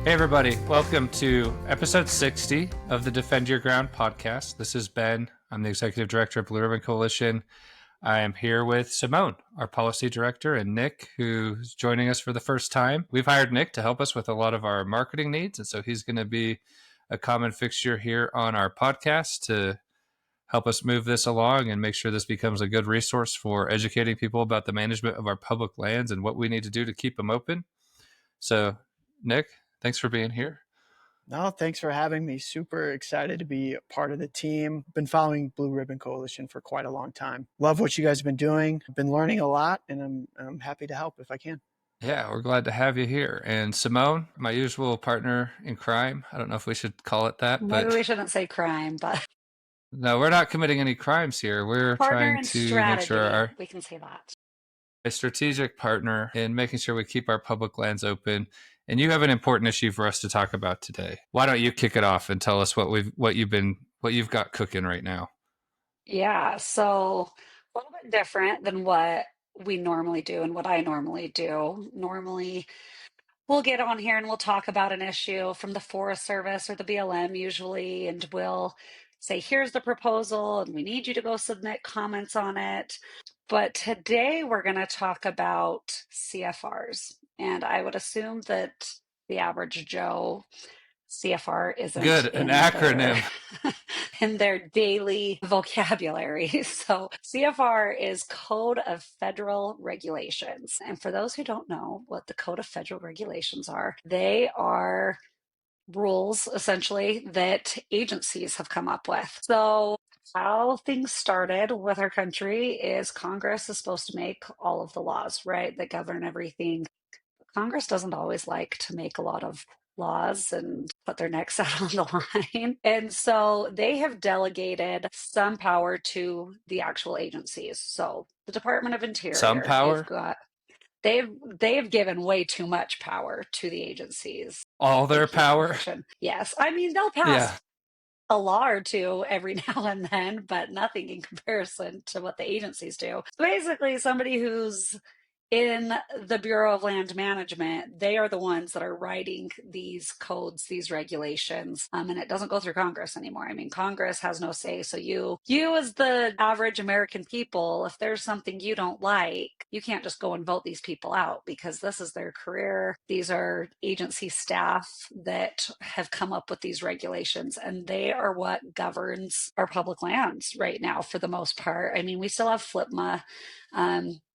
Hey, everybody. Welcome to episode 60 of the Defend Your Ground podcast. This is Ben. I'm the executive director of Blue Ribbon Coalition. I am here with Simone, our policy director, and Nick, who's joining us for the first time. We've hired Nick to help us with a lot of our marketing needs, and so he's going to be a common fixture here on our podcast to help us move this along and make sure this becomes a good resource for educating people about the management of our public lands and what we need to do to keep them open. So, Nick, thanks for being here. No, thanks for having me. Super excited to be part of the team. Been following Blue Ribbon Coalition for quite a long time. Love what you guys have been doing. Been learning a lot, and I'm happy to help if I can. Yeah, we're glad to have you here. And Simone, my usual partner in crime. I don't know if we should call it that, Maybe but we shouldn't say crime, but no, we're not committing any crimes here. We're partner trying in to make sure strategy. We can say that. a strategic partner in making sure we keep our public lands open. And you have an important issue for us to talk about today. Why don't you kick it off and tell us what you've got cooking right now? Yeah, so a little bit different than what we normally do and what I normally do. Normally, we'll get on here and we'll talk about an issue from the Forest Service or the BLM usually, and we'll say, here's the proposal, and we need you to go submit comments on it. But today we're going to talk about CFRs. And I would assume that the average Joe CFR isn't Good, an acronym. in their daily vocabulary. So CFR is Code of Federal Regulations. And for those who don't know what the Code of Federal Regulations are, they are rules essentially that agencies have come up with. So how things started with our country is Congress is supposed to make all of the laws, right, that govern everything. Congress doesn't always like to make a lot of laws and put their necks out on the line. And so they have delegated some power to the actual agencies. So the Department of Interior, Some power? they've given way too much power to the agencies. All their power? Yes. I mean, they'll pass Yeah. a law or two every now and then, but nothing in comparison to what the agencies do. So basically, somebody who's in the Bureau of Land Management, they are the ones that are writing these codes, these regulations, and it doesn't go through Congress anymore. I mean, Congress has no say. So you as the average American people, if there's something you don't like, you can't just go and vote these people out because this is their career. These are agency staff that have come up with these regulations, and they are what governs our public lands right now for the most part. I mean, we still have FLIPMA,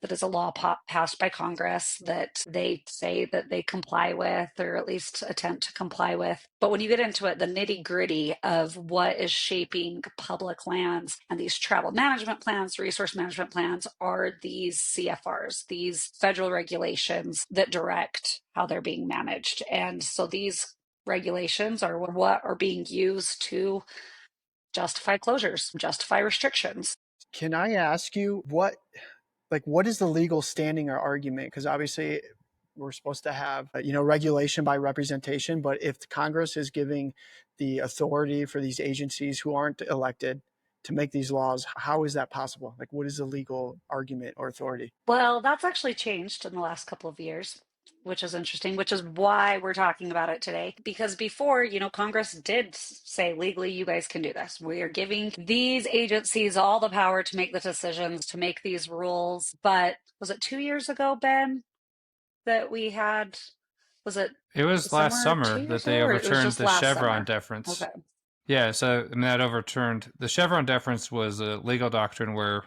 that is a law passed by Congress that they say that they comply with, or at least attempt to comply with. But when you get into it, the nitty gritty of what is shaping public lands and these travel management plans, resource management plans, are these CFRs, these federal regulations that direct how they're being managed. And so these regulations are what are being used to justify closures, justify restrictions. Can I ask you what is the legal standing or argument? Because obviously we're supposed to have, regulation by representation, but if Congress is giving the authority for these agencies who aren't elected to make these laws, how is that possible? Like, what is the legal argument or authority? Well, that's actually changed in the last couple of years, which is interesting, which is why we're talking about it today. Because before, Congress did say legally, you guys can do this. We are giving these agencies all the power to make the decisions, to make these rules. But was it 2 years ago, Ben, that we had, was it? It was last summer 2 that years they ago, or it was overturned just the last Chevron summer? deference. Okay. Yeah, so that overturned the Chevron deference was a legal doctrine where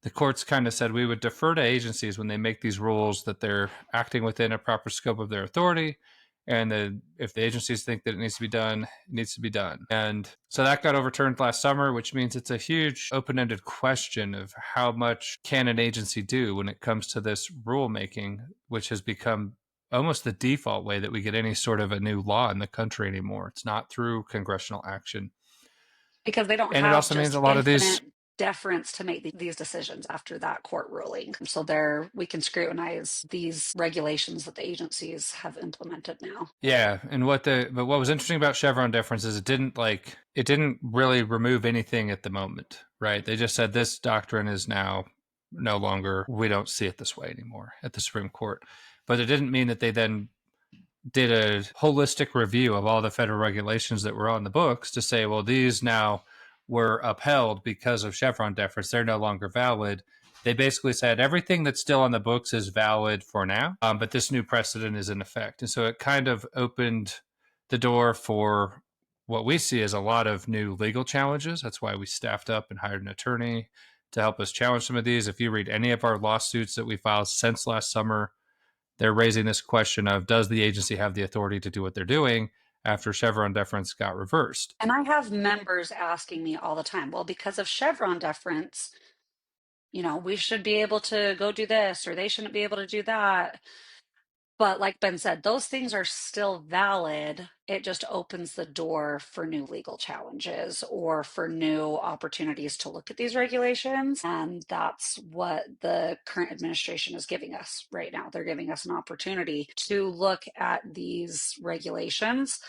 the courts kind of said we would defer to agencies when they make these rules that they're acting within a proper scope of their authority, and then if the agencies think that it needs to be done, it needs to be done. And so that got overturned last summer, which means it's a huge open-ended question of how much can an agency do when it comes to this rulemaking, which has become almost the default way that we get any sort of a new law in the country anymore. It's not through congressional action. Because they don't And it have also means just a lot of these infinite deference to make these decisions after that court ruling. So we can scrutinize these regulations that the agencies have implemented now. Yeah, and what was interesting about Chevron deference is it didn't really remove anything at the moment, right? They just said this doctrine is now no longer, we don't see it this way anymore at the Supreme Court. But it didn't mean that they then did a holistic review of all the federal regulations that were on the books to say, well, these now were upheld because of Chevron deference. They're no longer valid. They basically said everything that's still on the books is valid for now, but this new precedent is in effect. And so it kind of opened the door for what we see as a lot of new legal challenges. That's why we staffed up and hired an attorney to help us challenge some of these. If you read any of our lawsuits that we filed since last summer, they're raising this question of, does the agency have the authority to do what they're doing after Chevron deference got reversed? And I have members asking me all the time, well, because of Chevron deference, we should be able to go do this, or they shouldn't be able to do that. But like Ben said, those things are still valid. It just opens the door for new legal challenges or for new opportunities to look at these regulations. And that's what the current administration is giving us right now. They're giving us an opportunity to look at these regulations,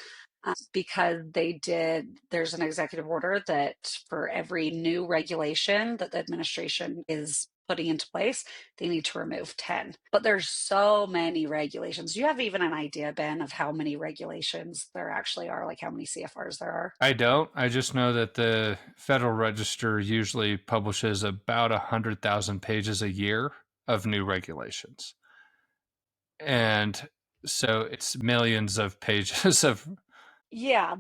because there's an executive order that for every new regulation that the administration is putting into place, they need to remove 10. But there's so many regulations. Do you have even an idea, Ben, of how many regulations there actually are, like how many CFRs there are? I don't. I just know that the Federal Register usually publishes about 100,000 pages a year of new regulations. And so it's millions of pages of. Yeah,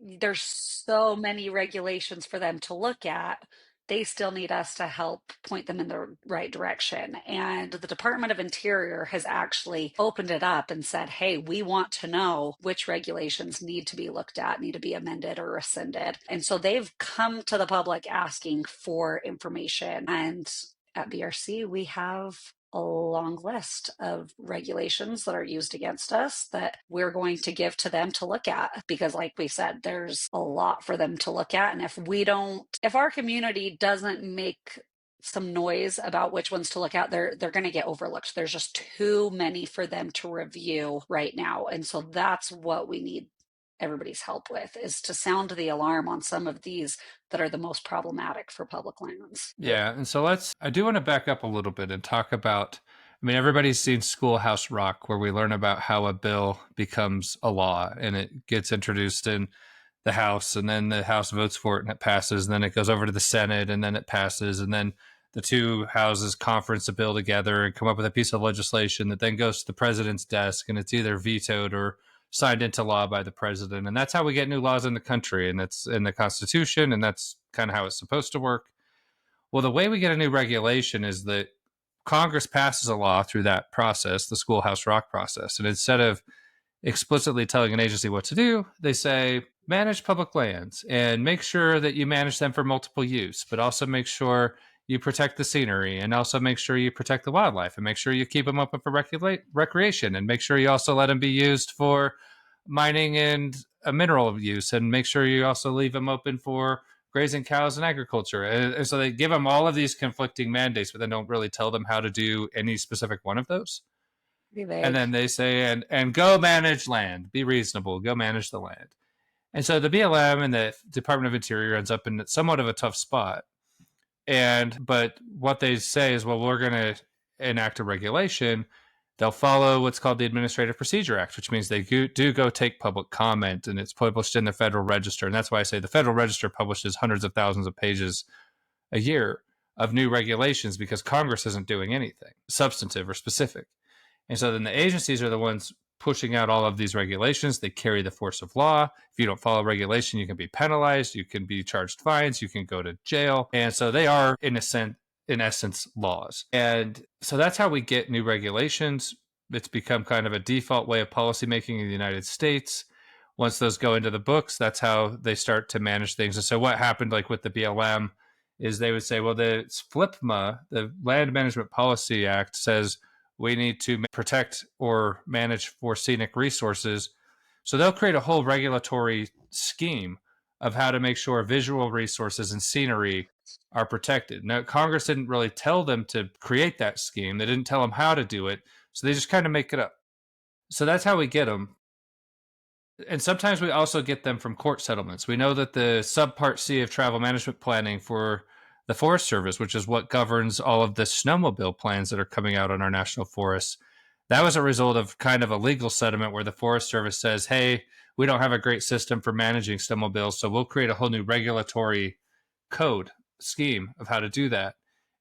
there's so many regulations for them to look at. They still need us to help point them in the right direction. And the Department of Interior has actually opened it up and said, hey, we want to know which regulations need to be looked at, need to be amended or rescinded. And so they've come to the public asking for information. And at BRC, we have a long list of regulations that are used against us that we're going to give to them to look at, because like we said, there's a lot for them to look at. And if our community doesn't make some noise about which ones to look at, they're going to get overlooked. There's just too many for them to review right now. And so that's what we need everybody's help with, is to sound the alarm on some of these that are the most problematic for public lands. Yeah. And so I do want to back up a little bit and talk about, I mean, everybody's seen Schoolhouse Rock, where we learn about how a bill becomes a law and it gets introduced in the House, and then the House votes for it and it passes, and then it goes over to the Senate and then it passes, and then the two houses conference a bill together and come up with a piece of legislation that then goes to the president's desk, and it's either vetoed or signed into law by the president. And that's how we get new laws in the country, and that's in the Constitution, and that's kind of how it's supposed to work. Well, the way we get a new regulation is that Congress passes a law through that process, the Schoolhouse Rock process. And instead of explicitly telling an agency what to do, they say, manage public lands and make sure that you manage them for multiple use, but also make sure you protect the scenery, and also make sure you protect the wildlife, and make sure you keep them open for recreation, and make sure you also let them be used for mining and a mineral use, and make sure you also leave them open for grazing cows and agriculture. And so they give them all of these conflicting mandates, but then don't really tell them how to do any specific one of those. Pretty And vague. then they say, and go manage land, be reasonable, go manage the land. And so the BLM and the Department of Interior ends up in somewhat of a tough spot. But what they say is, well, we're going to enact a regulation. They'll follow what's called the Administrative Procedure Act, which means they do go take public comment, and it's published in the Federal Register. And that's why I say the Federal Register publishes hundreds of thousands of pages a year of new regulations, because Congress isn't doing anything substantive or specific. And so then the agencies are the ones pushing out all of these regulations. They carry the force of law. If you don't follow regulation, you can be penalized, you can be charged fines, you can go to jail. And so they are, in essence, laws. And so that's how we get new regulations. It's become kind of a default way of policymaking in the United States. Once those go into the books, that's how they start to manage things. And so what happened, like with the BLM, is they would say, well, the FLPMA, the Land Management Policy Act, says we need to protect or manage for scenic resources. So they'll create a whole regulatory scheme of how to make sure visual resources and scenery are protected. Now, Congress didn't really tell them to create that scheme. They didn't tell them how to do it. So they just kind of make it up. So that's how we get them. And sometimes we also get them from court settlements. We know that the Subpart C of travel management planning for the Forest Service, which is what governs all of the snowmobile plans that are coming out on our national forests, That was a result of kind of a legal settlement where the Forest Service says, hey, we don't have a great system for managing snowmobiles, so we'll create a whole new regulatory code scheme of how to do that.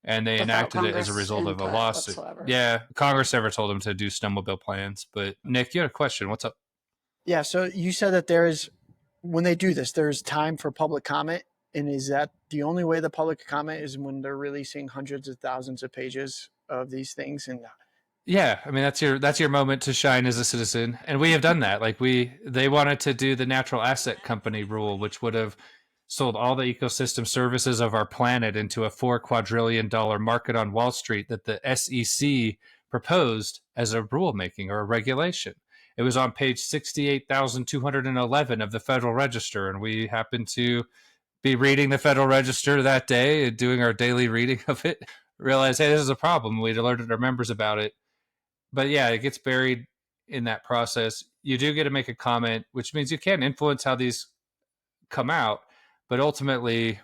And they without enacted it as a Congress result of a input lawsuit. whatsoever. Yeah, Congress never told them to do snowmobile plans. But Nick, you had a question. What's up? Yeah. So you said that there is, when they do this, there's time for public comment. And is that the only way the public comment is when they're releasing hundreds of thousands of pages of these things? And Yeah, I mean that's your moment to shine as a citizen, and we have done that. Like they wanted to do the natural asset company rule, which would have sold all the ecosystem services of our planet into a $4 quadrillion market on Wall Street that the SEC proposed as a rulemaking or a regulation. It was on page 68,211 of the Federal Register, and we happened to be reading the Federal Register that day and doing our daily reading of it. Realize, hey, this is a problem. We'd alerted our members about it, but yeah, it gets buried in that process. You do get to make a comment, which means you can influence how these come out, but ultimately,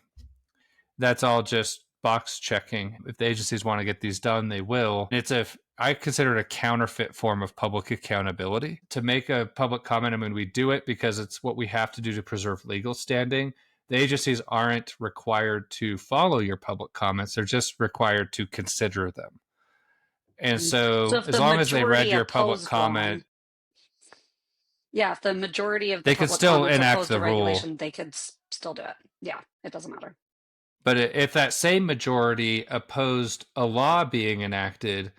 that's all just box checking. If the agencies want to get these done, they will. I consider it a counterfeit form of public accountability. To make a public comment, I mean, we do it because it's what we have to do to preserve legal standing. The agencies aren't required to follow your public comments, they're just required to consider them. And So so, if as the long as they read majority your public opposed comment, one, yeah, if the majority of the they could public still comments enact opposed the the rule. regulation, they could still do it. Yeah, it doesn't matter. But if that same majority opposed a law being enacted,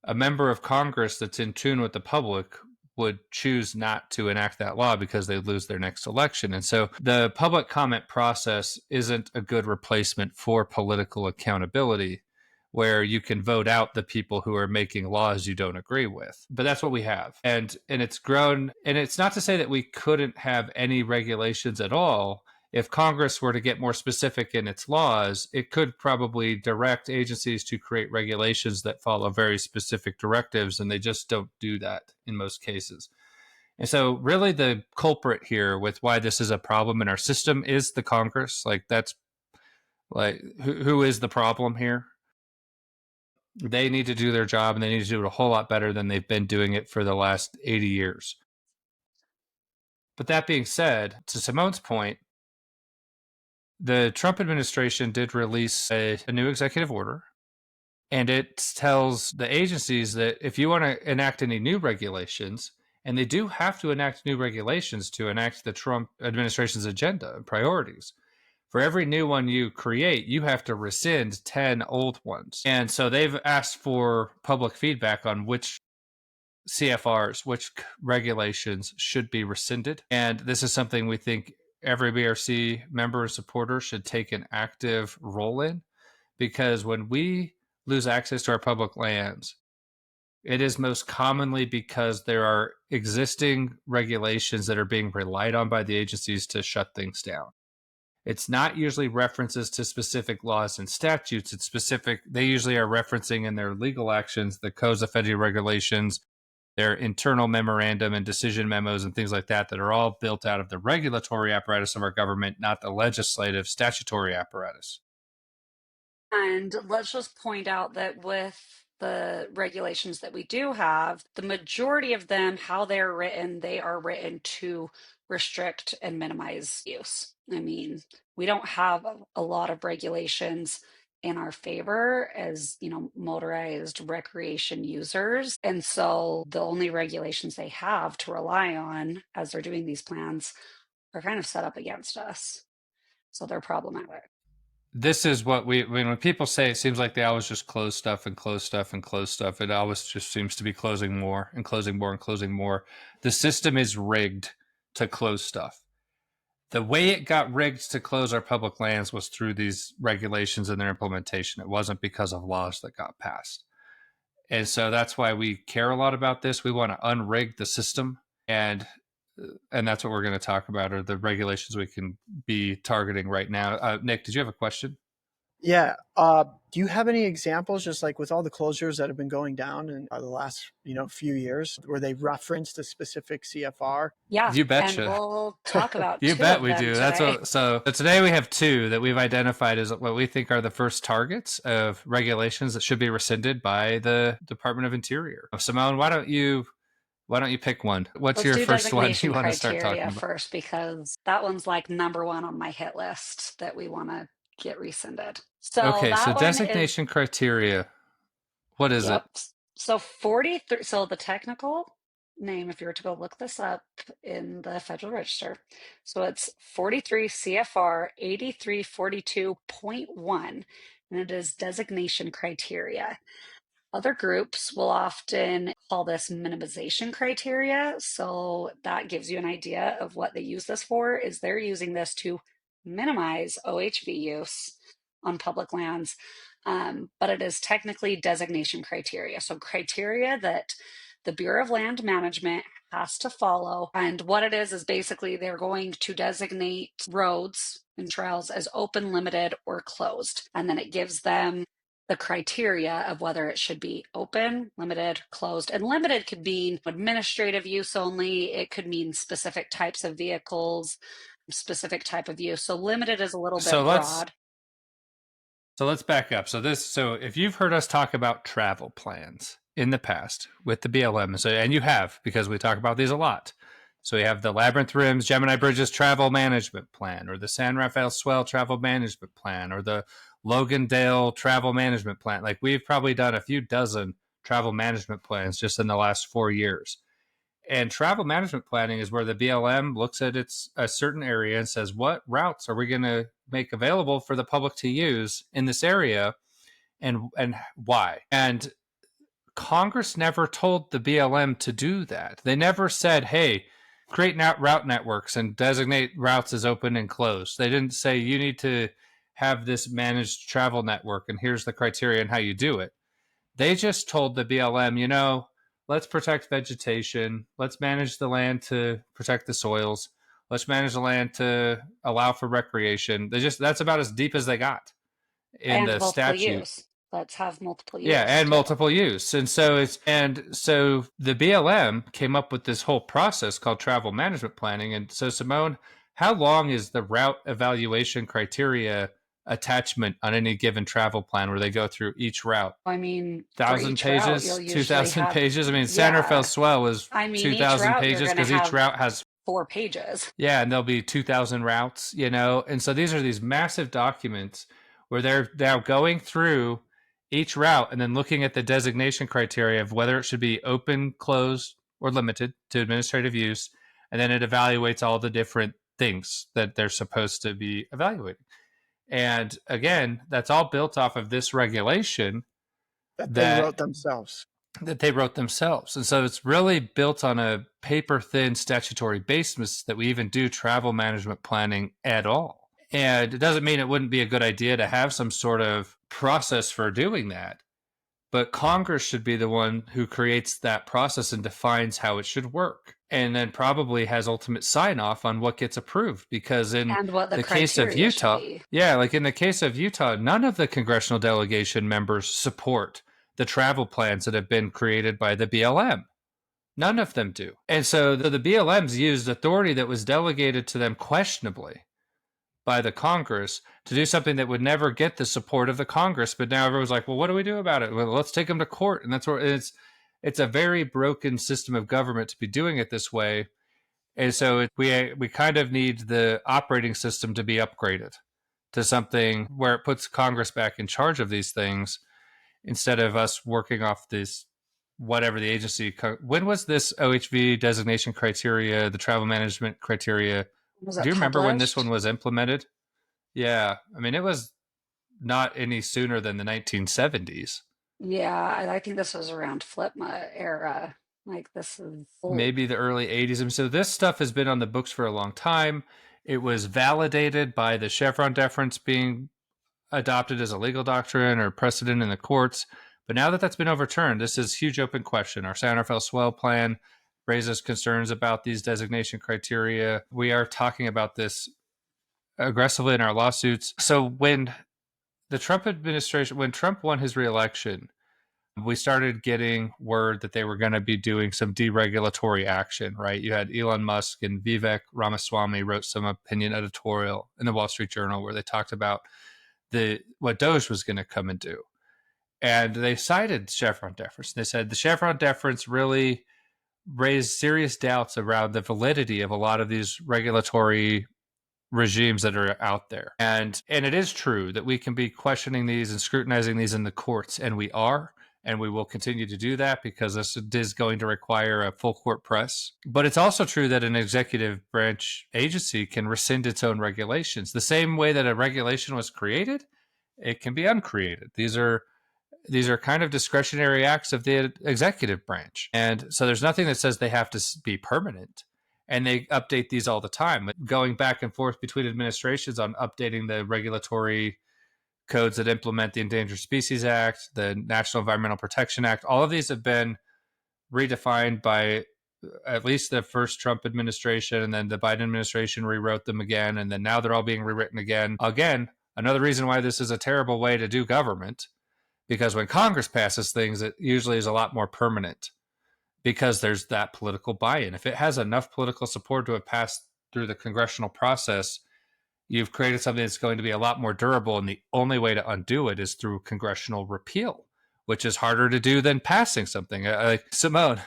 a member of Congress that's in tune with the public would choose not to enact that law because they lose their next election. And so the public comment process isn't a good replacement for political accountability, where you can vote out the people who are making laws you don't agree with. But that's what we have. And it's grown, and it's not to say that we couldn't have any regulations at all. If Congress were to get more specific in its laws, it could probably direct agencies to create regulations that follow very specific directives, and they just don't do that in most cases. And so, really, the culprit here with why this is a problem in our system is the Congress. Like, that's like, who is the problem here? They need to do their job, and they need to do it a whole lot better than they've been doing it for the last 80 years. But that being said, to Simone's point, the Trump administration did release a new executive order, and it tells the agencies that if you want to enact any new regulations, and they do have to enact new regulations to enact the Trump administration's agenda and priorities. For every new one you create, you have to rescind 10 old ones. And so they've asked for public feedback on which CFRs, which regulations should be rescinded. And this is something we think every BRC member or supporter should take an active role in, because when we lose access to our public lands, it is most commonly because there are existing regulations that are being relied on by the agencies to shut things down. It's not usually references to specific laws and statutes. It's specific, they usually are referencing in their legal actions, the codes of federal regulations, their internal memorandum and decision memos and things like that, that are all built out of the regulatory apparatus of our government, not the legislative statutory apparatus. And let's just point out that with the regulations that we do have, the majority of them, how they are written to restrict and minimize use. I mean, we don't have a lot of regulations in our favor as, motorized recreation users. And so the only regulations they have to rely on as they're doing these plans are kind of set up against us. So they're problematic. This is what when people say it seems like they always just close stuff and close stuff and close stuff, it always just seems to be closing more and closing more and closing more. The system is rigged to close stuff. The way it got rigged to close our public lands was through these regulations and their implementation. It wasn't because of laws that got passed. And so that's why we care a lot about this. We want to unrig the system, and that's what we're going to talk about, are the regulations we can be targeting right now. Nick, did you have a question? Yeah. Do you have any examples, just like with all the closures that have been going down in the last, few years, where they referenced a specific CFR? Yeah, You and betcha. we'll talk about You two bet of we them do. today. So today we have two that we've identified as what we think are the first targets of regulations that should be rescinded by the Department of Interior. Simone, why don't you pick one? What's Let's your do first one you designation want to start criteria talking about? first because that one's like number one on my hit list that we want to get rescinded. So Okay, so that one is, designation criteria. What is it? yep. So 43, so the technical name, if you were to go look this up in the Federal Register, so it's 43 CFR 8342.1, and it is designation criteria. Other groups will often call this minimization criteria. So that gives you an idea of what they use this for, is they're using this to minimize OHV use on public lands. But it is technically designation criteria. So criteria that the Bureau of Land Management has to follow. And what it is basically they're going to designate roads and trails as open, limited, or closed. And then it gives them the criteria of whether it should be open, limited, closed. And limited could mean administrative use only. It could mean specific types of vehicles, specific type of use. So limited is a little So bit let's broad. so let's back up. So if you've heard us talk about travel plans in the past with the BLM, and you have because we talk about these a lot. So we have the Labyrinth Rims Gemini Bridges Travel Management Plan, or the San Rafael Swell Travel Management Plan, or the Logandale Travel Management Plan. Like we've probably done a few dozen travel management plans just in the last 4 years. And travel management planning is where the BLM looks at a certain area and says, what routes are we going to make available for the public to use in this area, and why? And Congress never told the BLM to do that. They never said, hey, create route networks and designate routes as open and closed. They didn't say you need to have this managed travel network and here's the criteria and how you do it. They just told the BLM, let's protect vegetation. Let's manage the land to protect the soils. Let's manage the land to allow for recreation. That's about as deep as they got in And the multiple statute. use. Let's have multiple Yeah, use and too. multiple use. And so the BLM came up with this whole process called travel management planning. And so Simone, how long is the route evaluation criteria attachment on any given travel plan where they go through each route? I mean, for 1,000 each route, you'll pages, usually 2,000 have, pages. I mean, San Rafael yeah. Swell was I mean, each 2,000 route you're pages going to because each have route has 4 pages. yeah, and there'll be 2,000 routes, and so these are these massive documents where they're now going through each route and then looking at the designation criteria of whether it should be open, closed, or limited to administrative use, and then it evaluates all the different things that they're supposed to be evaluating. And again, that's all built off of this regulation That they that wrote themselves. that they wrote themselves. And so it's really built on a paper thin statutory basis that we even do travel management planning at all. And it doesn't mean it wouldn't be a good idea to have some sort of process for doing that. But Congress should be the one who creates that process and defines how it should work. And then probably has ultimate sign off on what gets approved. Because in And what the the case of criteria should Utah, be. yeah, like in the case of Utah, none of the congressional delegation members support the travel plans that have been created by the BLM. None of them do. And so the BLM's used authority that was delegated to them questionably by the Congress to do something that would never get the support of the Congress. But now everyone's like, well, what do we do about it? Well, let's take them to court. And that's where it's a very broken system of government to be doing it this way. And so we kind of need the operating system to be upgraded to something where it puts Congress back in charge of these things instead of us working off this whatever the agency. When was this OHV designation criteria, the travel management criteria? Was Do it you remember when this one published? was implemented? Yeah, I mean it was not any sooner than the 1970s. Yeah, I think this was around Flipma era. Like this is old. Maybe the early 80s. And so this stuff has been on the books for a long time. It was validated by the Chevron deference being adopted as a legal doctrine or precedent in the courts. But now that that's been overturned, this is a huge open question. Our San Rafael Swell plan raises concerns about these designation criteria. We are talking about this aggressively in our lawsuits. So when the Trump administration, when Trump won his reelection, we started getting word that they were going to be doing some deregulatory action, right? You had Elon Musk and Vivek Ramaswamy wrote some opinion editorial in the Wall Street Journal where they talked about what Doge was going to come and do. And they cited Chevron deference. They said the Chevron deference really raised serious doubts around the validity of a lot of these regulatory regimes that are out there. And it is true that we can be questioning these and scrutinizing these in the courts, and we are, and we will continue to do that because this is going to require a full court press. But it's also true that an executive branch agency can rescind its own regulations. The same way that a regulation was created, it can be uncreated. These are kind of discretionary acts of the executive branch. And so there's nothing that says they have to be permanent. And they update these all the time, going back and forth between administrations on updating the regulatory codes that implement the Endangered Species Act, the National Environmental Protection Act. All of these have been redefined by at least the first Trump administration, and then the Biden administration rewrote them again, and then now they're all being rewritten again. Again, another reason why this is a terrible way to do government, because when Congress passes things, it usually is a lot more permanent because there's that political buy-in. If it has enough political support to have passed through the congressional process, you've created something that's going to be a lot more durable, and the only way to undo it is through congressional repeal, which is harder to do than passing something. Simone,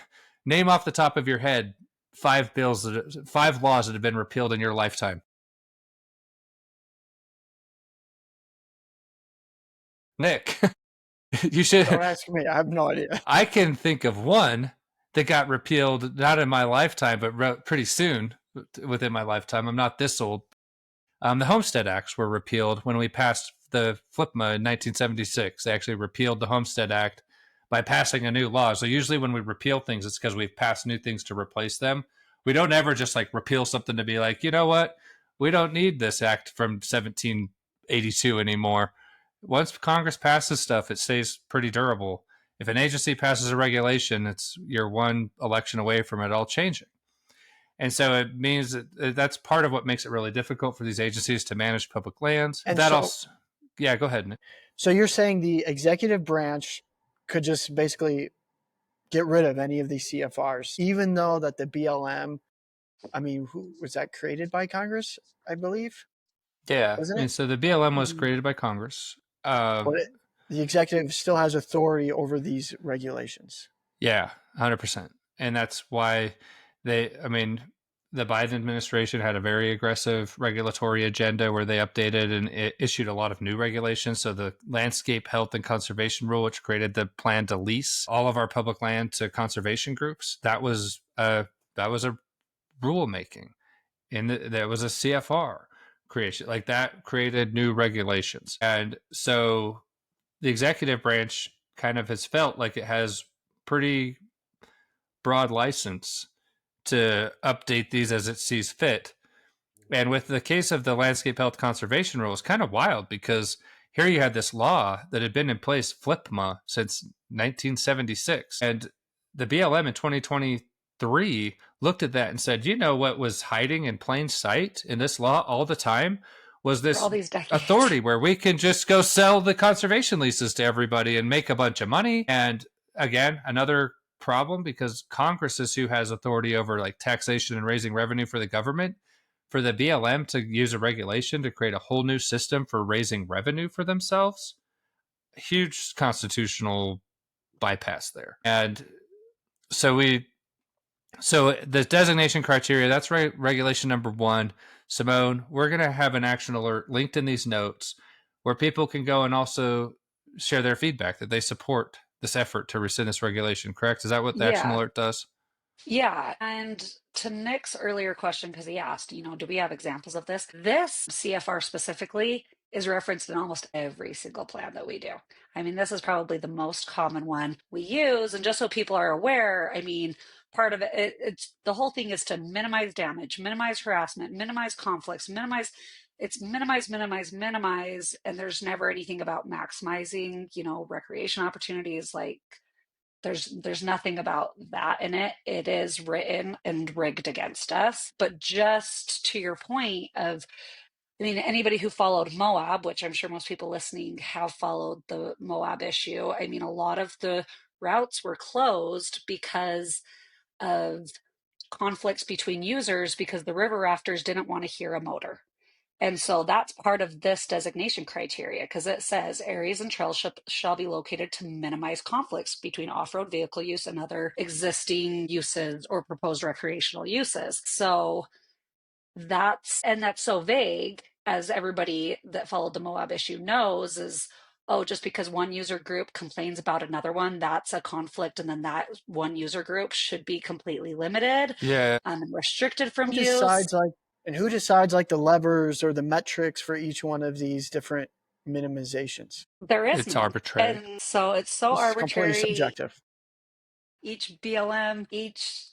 name off the top of your head 5 laws that have been repealed in your lifetime. Nick, you should. Don't ask me. I have no idea. I can think of one that got repealed, not in my lifetime, but pretty soon within my lifetime. I'm not this old. The Homestead Acts were repealed when we passed the FLIPMA in 1976. They actually repealed the Homestead Act by passing a new law. So usually when we repeal things, it's because we've passed new things to replace them. We don't ever just like repeal something to be like, you know what? We don't need this act from 1782 anymore. Once Congress passes stuff, it stays pretty durable. If an agency passes a regulation, you're one election away from it all changing. And so it means that that's part of what makes it really difficult for these agencies to manage public lands. And that so, also, yeah, go ahead, Nick. so you're saying the executive branch could just basically get rid of any of these CFRs, even though that the BLM, I mean, who was that created by Congress? I believe, Yeah, wasn't and it? so the BLM was created by Congress. But the executive still has authority over these regulations. Yeah, 100%. And that's why I mean, the Biden administration had a very aggressive regulatory agenda where they updated and issued a lot of new regulations. So the landscape health and conservation rule, which created the plan to lease all of our public land to conservation groups, that was a rulemaking. There was a CFR creation, like that created new regulations. And so the executive branch kind of has felt like it has pretty broad license to update these as it sees fit. And with the case of the landscape health conservation rule, it's kind of wild because here you had this law that had been in place, FLIPMA, since 1976. And the BLM in 2023 looked at that and said, you know what was hiding in plain sight in this law all the time was For all this these decades. authority where we can just go sell the conservation leases to everybody and make a bunch of money. And again, another problem because Congress is who has authority over like taxation and raising revenue for the government. For the BLM to use a regulation to create a whole new system for raising revenue for themselves, huge constitutional bypass there. And so the designation criteria, that's regulation number 1. Simone, we're going to have an action alert linked in these notes where people can go and also share their feedback that they support this effort to rescind this regulation, correct? Is that what the action Yeah. alert does? Yeah. And to Nick's earlier question, because he asked, do we have examples of this? This CFR specifically is referenced in almost every single plan that we do. I mean, this is probably the most common one we use. And just so people are aware, I mean, part of it's the whole thing is to minimize damage, minimize harassment, minimize conflicts, minimize, and there's never anything about maximizing, recreation opportunities. Like there's nothing about that in it. It is written and rigged against us. But just to your point of I mean, anybody who followed Moab, which I'm sure most people listening have followed the Moab issue, I mean, a lot of the routes were closed because of conflicts between users because the river rafters didn't want to hear a motor. And so that's part of this designation criteria because it says areas and trails shall be located to minimize conflicts between off road vehicle use and other existing uses or proposed recreational uses. So that's so vague, as everybody that followed the Moab issue knows, is just because one user group complains about another one, that's a conflict, and then that one user group should be completely limited Yeah, and restricted from Who use. decides like and who decides like the levers or the metrics for each one of these different minimizations? There is it's none. arbitrary. And so it's so It's completely arbitrary. subjective. Each BLM, each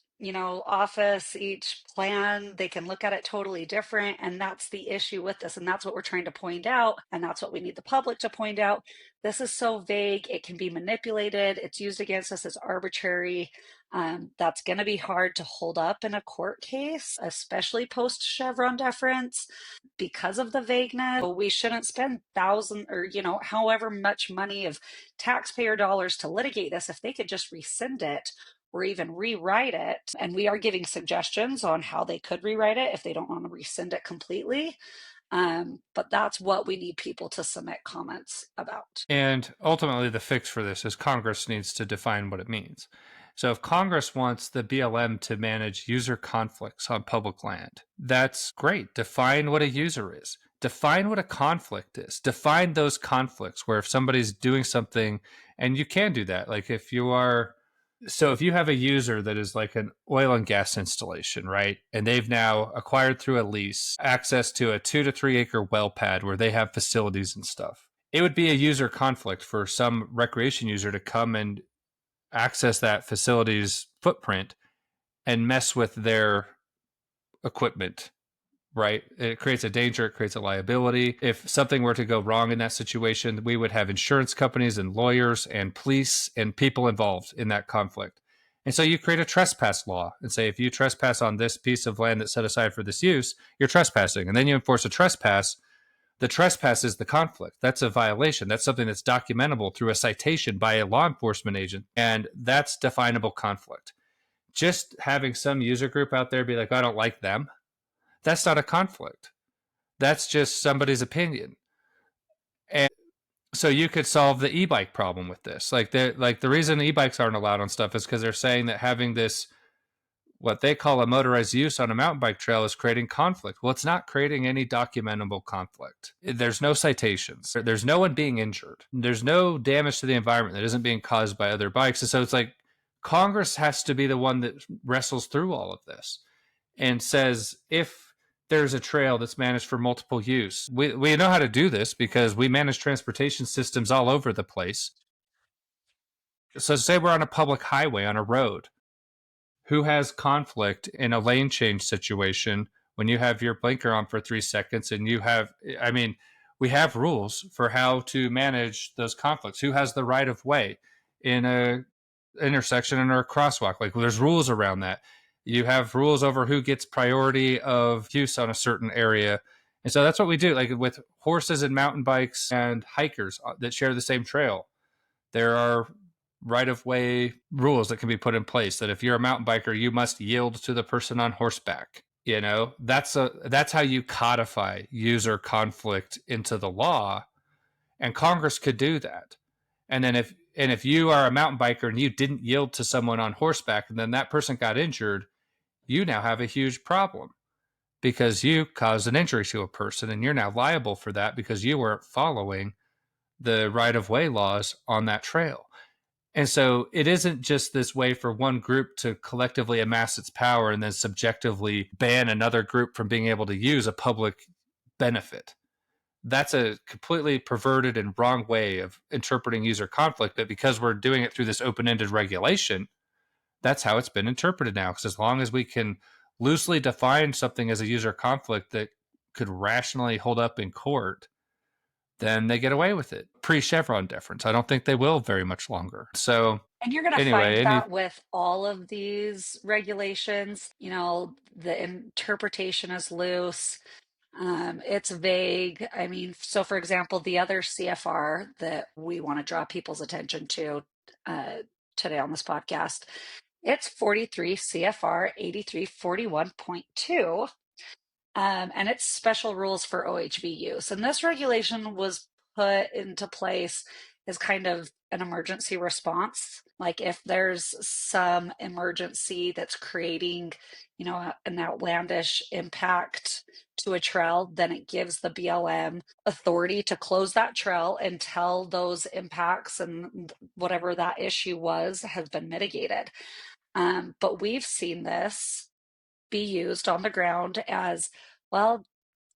office, each plan, they can look at it totally different, and that's the issue with this, and that's what we're trying to point out, and that's what we need the public to point out. This is so vague, it can be manipulated, it's used against us as arbitrary. That's going to be hard to hold up in a court case, especially post Chevron deference, because of the vagueness. We shouldn't spend thousands or however much money of taxpayer dollars to litigate this if they could just rescind it or even rewrite it. And we are giving suggestions on how they could rewrite it if they don't want to rescind it completely. But that's what we need people to submit comments about. And ultimately, the fix for this is Congress needs to define what it means. So, if Congress wants the BLM to manage user conflicts on public land, that's great. Define what a user is, define what a conflict is, define those conflicts where if somebody's doing something, and you can do that, like if you are. So, if you have a user that is like an oil and gas installation, right? And they've now acquired through a lease access to a 2 to 3 acre well pad where they have facilities and stuff, it would be a user conflict for some recreation user to come and access that facility's footprint and mess with their equipment, right? It creates a danger, it creates a liability. If something were to go wrong in that situation, we would have insurance companies and lawyers and police and people involved in that conflict. And so you create a trespass law and say, if you trespass on this piece of land that's set aside for this use, you're trespassing. And then you enforce a trespass. The trespass is the conflict. That's a violation. That's something that's documentable through a citation by a law enforcement agent. And that's definable conflict. Just having some user group out there be like, I don't like them, that's not a conflict. That's just somebody's opinion. And so you could solve the e-bike problem with this. Like the reason e-bikes aren't allowed on stuff is because they're saying that having this what they call a motorized use on a mountain bike trail is creating conflict. Well, it's not creating any documentable conflict. There's no citations. There's no one being injured. There's no damage to the environment that isn't being caused by other bikes. And so it's like Congress has to be the one that wrestles through all of this and says, if there's a trail that's managed for multiple use, we know how to do this because we manage transportation systems all over the place. So say we're on a public highway on a road, who has conflict in a lane change situation when you have your blinker on for 3 seconds and you have, I mean, we have rules for how to manage those conflicts. Who has the right of way in a intersection or a crosswalk? Like, well, there's rules around that. You have rules over who gets priority of use on a certain area. And so that's what we do. Like with horses and mountain bikes and hikers that share the same trail, there are right of way rules that can be put in place that if you're a mountain biker, you must yield to the person on horseback. You know, that's how you codify user conflict into the law. And Congress could do that. And then if you are a mountain biker and you didn't yield to someone on horseback and then that person got injured, you now have a huge problem because you caused an injury to a person and you're now liable for that because you weren't following the right of way laws on that trail. And so it isn't just this way for one group to collectively amass its power and then subjectively ban another group from being able to use a public benefit. That's a completely perverted and wrong way of interpreting user conflict. But because we're doing it through this open ended regulation, that's how it's been interpreted now. Because as long as we can loosely define something as a user conflict that could rationally hold up in court, then they get away with it. Pre Chevron deference. I don't think they will very much longer. So, And you're going to find anyway, that with all of these regulations, the interpretation is loose. It's vague. I mean, so for example, the other CFR that we want to draw people's attention to uh, today on this podcast, it's 43 CFR 8341.2. And it's special rules for OHV use. And this regulation was put into place as kind of an emergency response. Like if there's some emergency that's creating, an outlandish impact to a trail, then it gives the BLM authority to close that trail until those impacts and whatever that issue was has been mitigated. But we've seen this be used on the ground as well.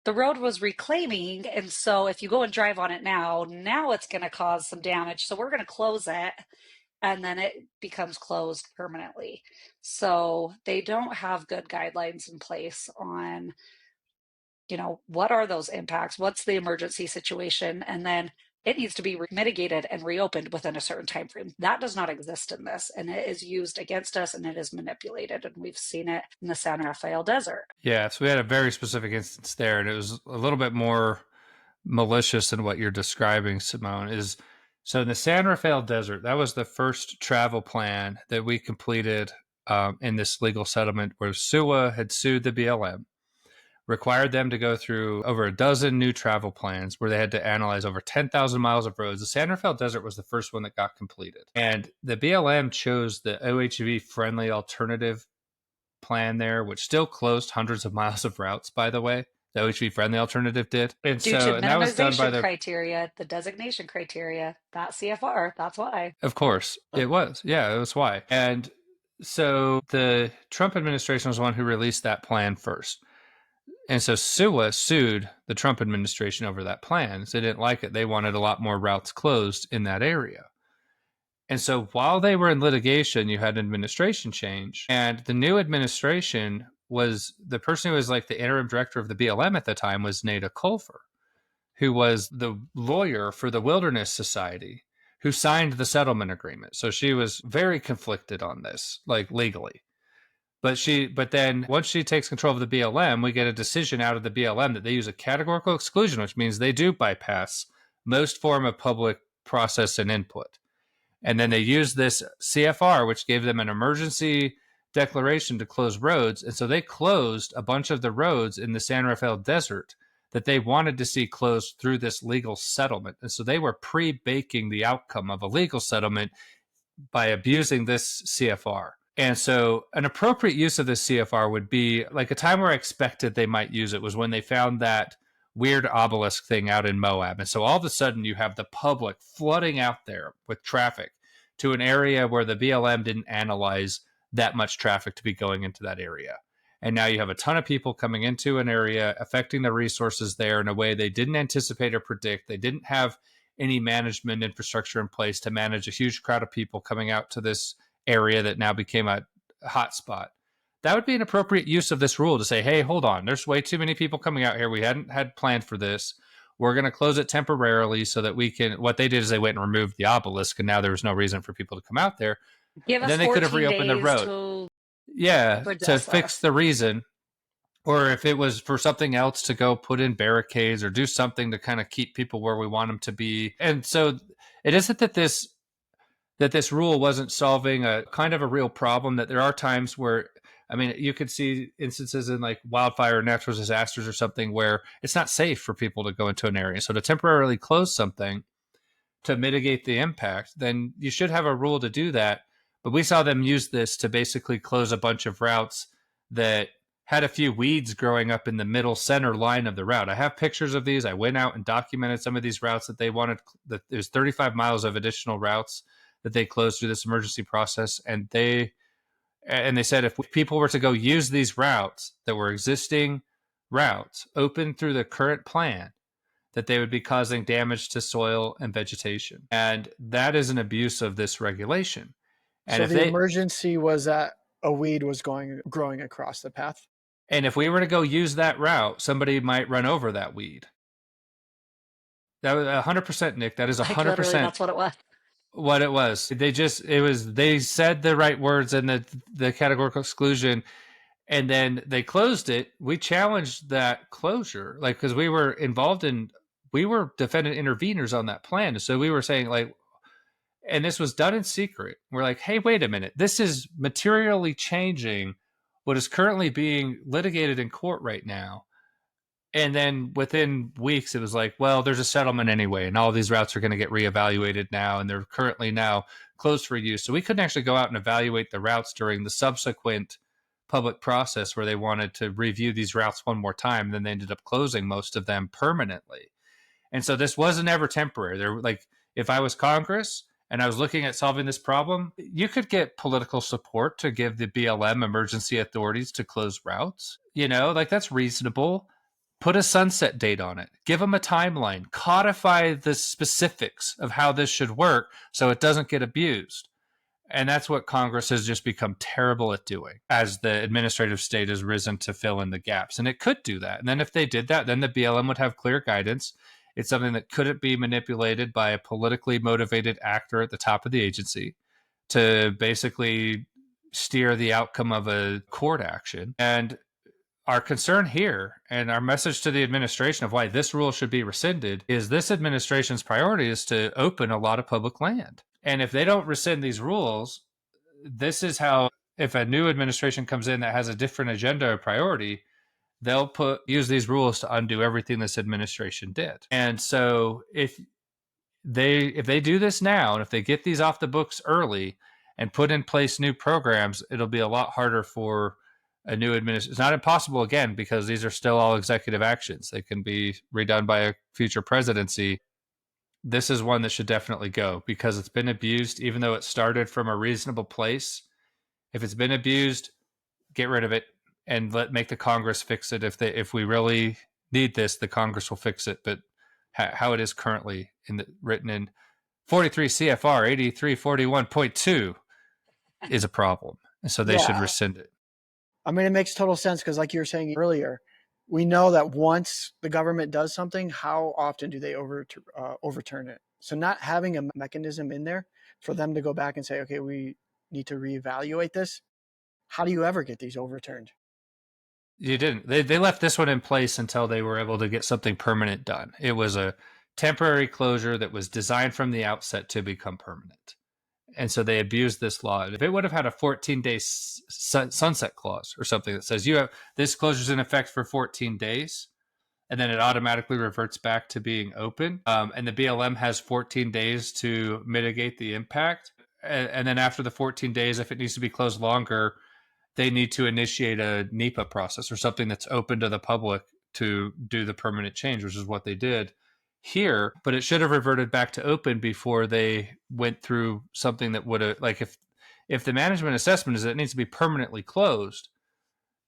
The road was reclaiming, and so if you go and drive on it now it's going to cause some damage. So we're going to close it, and then it becomes closed permanently. So they don't have good guidelines in place on, what are those impacts? What's the emergency situation? And then it needs to be mitigated and reopened within a certain time frame. That does not exist in this, and it is used against us, and it is manipulated, and we've seen it in the San Rafael Desert. Yeah, so we had a very specific instance there, and it was a little bit more malicious than what you're describing, Simone. Is so in the San Rafael Desert, that was the first travel plan that we completed in this legal settlement where SUA had sued the BLM, required them to go through over a dozen new travel plans where they had to analyze over 10,000 miles of roads. The San Rafael Desert was the first one that got completed. And the BLM chose the OHV friendly alternative plan there, which still closed hundreds of miles of routes, by the way. The OHV friendly alternative did. Due to And that was done by minimization criteria, the designation criteria, that CFR, that's why. of course, it was. Yeah, it was why. And so the Trump administration was the one who released that plan first. And so SUA sued the Trump administration over that plan. So they didn't like it. They wanted a lot more routes closed in that area. And so while they were in litigation, you had administration change. And the new administration was the person who was like the interim director of the BLM at the time was Nada Culver, who was the lawyer for the Wilderness Society who signed the settlement agreement. So she was very conflicted on this, like legally. But then once she takes control of the BLM, we get a decision out of the BLM that they use a categorical exclusion, which means they do bypass most form of public process and input. And then they used this CFR, which gave them an emergency declaration to close roads. And so they closed a bunch of the roads in the San Rafael Desert that they wanted to see closed through this legal settlement. And so they were pre-baking the outcome of a legal settlement by abusing this CFR. And so an appropriate use of this CFR would be like a time where I expected they might use it was when they found that weird obelisk thing out in Moab. And so all of a sudden you have the public flooding out there with traffic to an area where the BLM didn't analyze that much traffic to be going into that area. And now you have a ton of people coming into an area, affecting the resources there in a way they didn't anticipate or predict. They didn't have any management infrastructure in place to manage a huge crowd of people coming out to this area that now became a hot spot. That would be an appropriate use of this rule to say, hey, hold on, there's way too many people coming out here. We hadn't had planned for this. We're going to close it temporarily so that we can. What they did is they went and removed the obelisk, and now there was no reason for people to come out there. Give And us then they could have 14 reopened the days road. to Yeah, to redress fix this. the reason. Or if it was for something else to go put in barricades or do something to kind of keep people where we want them to be. And so it isn't that this rule wasn't solving a kind of a real problem, that there are times where, I mean, you could see instances in like wildfire or natural disasters or something where it's not safe for people to go into an area. So to temporarily close something to mitigate the impact, then you should have a rule to do that. But we saw them use this to basically close a bunch of routes that had a few weeds growing up in the middle center line of the route. I have pictures of these. I went out and documented some of these routes that they wanted. That there's 35 miles of additional routes that they closed through this emergency process. And they said if people were to go use these routes that were existing routes open through the current plan, that they would be causing damage to soil and vegetation. And that is an abuse of this regulation. And So the emergency was that a weed was growing across the path. And if we were to go use that route, somebody might run over that weed. That was 100%, Nick. That is Like literally, 100% that's what it was. what it was. They said the right words in the categorical exclusion, And then they closed it. We challenged that closure, like, because we were involved in, we were defendant interveners on that plan. So we were saying, like, and this was done in secret. We're like, hey, wait a minute. This is materially changing what is currently being litigated in court right now. And then within weeks, it was like, well, there's a settlement anyway, and all these routes are going to get reevaluated now, and they're currently now closed for use. So we couldn't actually go out and evaluate the routes during the subsequent public process where they wanted to review these routes one more time. And then they ended up closing most of them permanently. And so this wasn't ever temporary. There, like, if I was Congress and I was looking at solving this problem, you could get political support to give the BLM emergency authorities to close routes. You know, like, that's reasonable. Put a sunset date on it. Give them a timeline. Codify the specifics of how this should work so it doesn't get abused. And that's what Congress has just become terrible at doing as the administrative state has risen to fill in the gaps. And it could do that. And then if they did that, then the BLM would have clear guidance. It's something that couldn't be manipulated by a politically motivated actor at the top of the agency to basically steer the outcome of a court action. And our concern here and our message to the administration of why this rule should be rescinded is this administration's priority is to open a lot of public land. And if they don't rescind these rules, this is how, if a new administration comes in that has a different agenda or priority, they'll use these rules to undo everything this administration did. And so if they do this now, and if they get these off the books early and put in place new programs, it'll be a lot harder for a new administration. It's not impossible, again, because these are still all executive actions. They can be redone by a future presidency. This is one that should definitely go because it's been abused, even though it started from a reasonable place. If it's been abused, get rid of it and make the Congress fix it. If we really need this, the Congress will fix it. But how it is currently written in 43 CFR 8341.2 is a problem. So they should rescind it. I mean, it makes total sense because, like you were saying earlier, we know that once the government does something, how often do they overturn it? So not having a mechanism in there for them to go back and say, okay, we need to reevaluate this. How do you ever get these overturned? You didn't. They left this one in place until they were able to get something permanent done. It was a temporary closure that was designed from the outset to become permanent. And so they abused this law. If it would have had a 14-day sunset clause or something that says this closure's in effect for 14 days, and then it automatically reverts back to being open, and the BLM has 14 days to mitigate the impact, and then after the 14 days, if it needs to be closed longer, they need to initiate a NEPA process or something that's open to the public to do the permanent change, which is what they did here. But it should have reverted back to open before they went through something that would have, like, if the management assessment is that it needs to be permanently closed,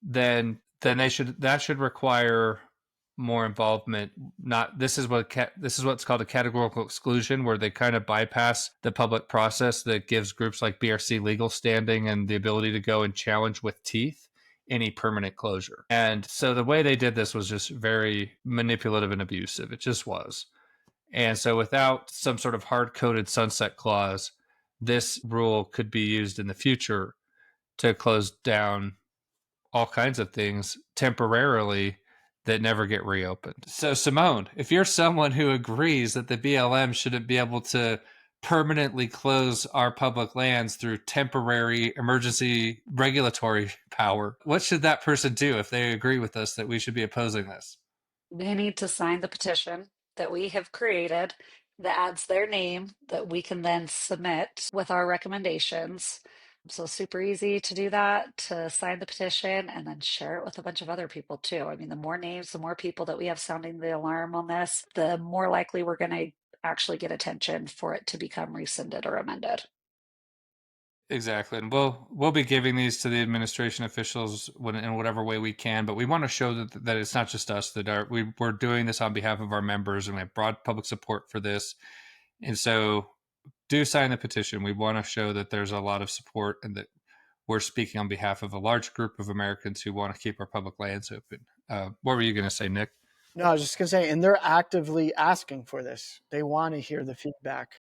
then that should require more involvement. Not this is what's called a categorical exclusion, where they kind of bypass the public process that gives groups like BRC legal standing and the ability to go and challenge with teeth any permanent closure. And so the way they did this was just very manipulative and abusive. It just was. And so without some sort of hard-coded sunset clause, this rule could be used in the future to close down all kinds of things temporarily that never get reopened. So, Simone, if you're someone who agrees that the BLM shouldn't be able to permanently close our public lands through temporary emergency regulatory power, what should that person do if they agree with us that we should be opposing this? They need to sign the petition that we have created that adds their name that we can then submit with our recommendations. So super easy to do that, to sign the petition and then share it with a bunch of other people too. I mean, the more names, the more people that we have sounding the alarm on this, the more likely we're going to actually get attention for it to become rescinded or amended. Exactly, and we'll be giving these to the administration officials in whatever way we can. But we want to show that it's not just us that we're doing this on behalf of our members, and we have broad public support for this. And so, do sign the petition. We want to show that there's a lot of support and that we're speaking on behalf of a large group of Americans who want to keep our public lands open. What were you going to say, Nick? No, I was just going to say, and they're actively asking for this. They want to hear the feedback.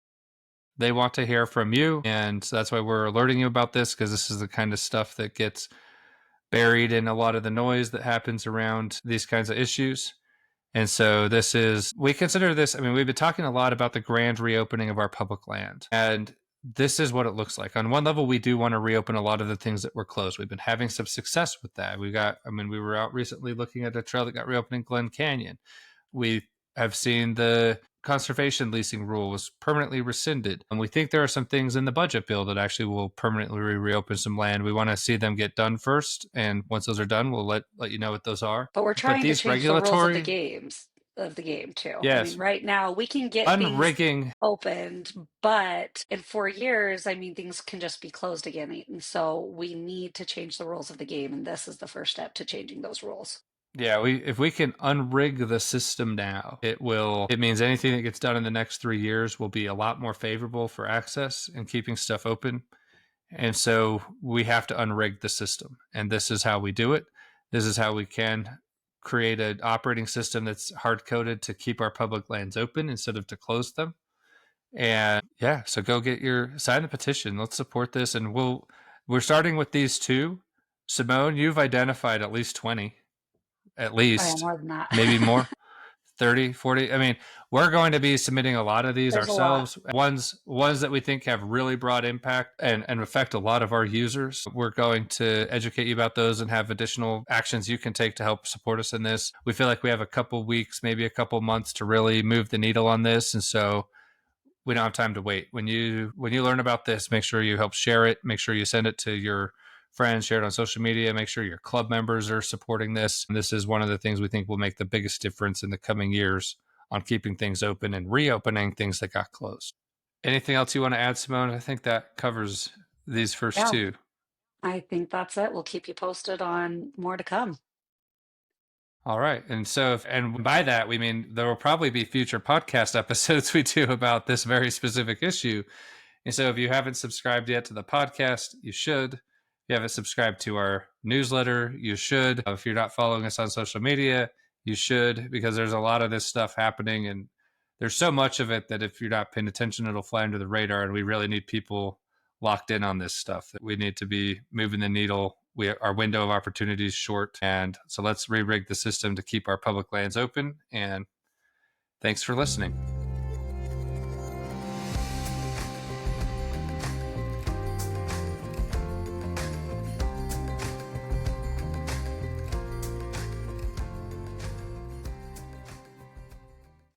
They want to hear from you, and that's why we're alerting you about this, because this is the kind of stuff that gets buried in a lot of the noise that happens around these kinds of issues. And so we consider this, I mean, we've been talking a lot about the grand reopening of our public land. And this is what it looks like. On one level, we do want to reopen a lot of the things that were closed. We've been having some success with that. We were out recently looking at a trail that got reopened in Glen Canyon. We have seen the conservation leasing rule was permanently rescinded. And we think there are some things in the budget bill that actually will permanently reopen some land. We want to see them get done first. And once those are done, we'll let you know what those are. But we're But trying to these change the rules of the regulatory, games of the game too. I mean, yes, right now we can get things unrigging. opened, but in 4 years, I mean, things can just be closed again. And so we need to change the rules of the game, and this is the first step to changing those rules. Yeah, if we can unrig the system now, it means anything that gets done in the next 3 years will be a lot more favorable for access and keeping stuff open. And so we have to unrig the system. And this is how we do it. This is how we can create an operating system that's hard coded to keep our public lands open instead of to close them. And yeah, so sign the petition. Let's support this. And we're starting with these two. Simone, you've identified at least 20, at I am least, more than that. maybe more. 30, 40. I mean, we're going to be submitting a lot of these There's a lot. ourselves. Ones that we think have really broad impact and affect a lot of our users. We're going to educate you about those and have additional actions you can take to help support us in this. We feel like we have a couple weeks, maybe a couple months to really move the needle on this. And so we don't have time to wait. When you learn about this, make sure you help share it. Make sure you send it to your friends, share it on social media. Make sure your club members are supporting this. This is one of the things we think will make the biggest difference in the coming years on keeping things open and reopening things that got closed. Anything else you want to add, Simone? I think that covers these first Yeah, two. I think that's it. We'll keep you posted on more to come. All right. And by that, we mean there will probably be future podcast episodes we do about this very specific issue. And so if you haven't subscribed yet to the podcast, you should. If you haven't subscribed to our newsletter, you should. If you're not following us on social media, you should, because there's a lot of this stuff happening. And there's so much of it that if you're not paying attention, it'll fly under the radar. And we really need people locked in on this stuff. That we need to be moving the needle. Our window of opportunity is short. And so let's re-rig the system to keep our public lands open. And thanks for listening.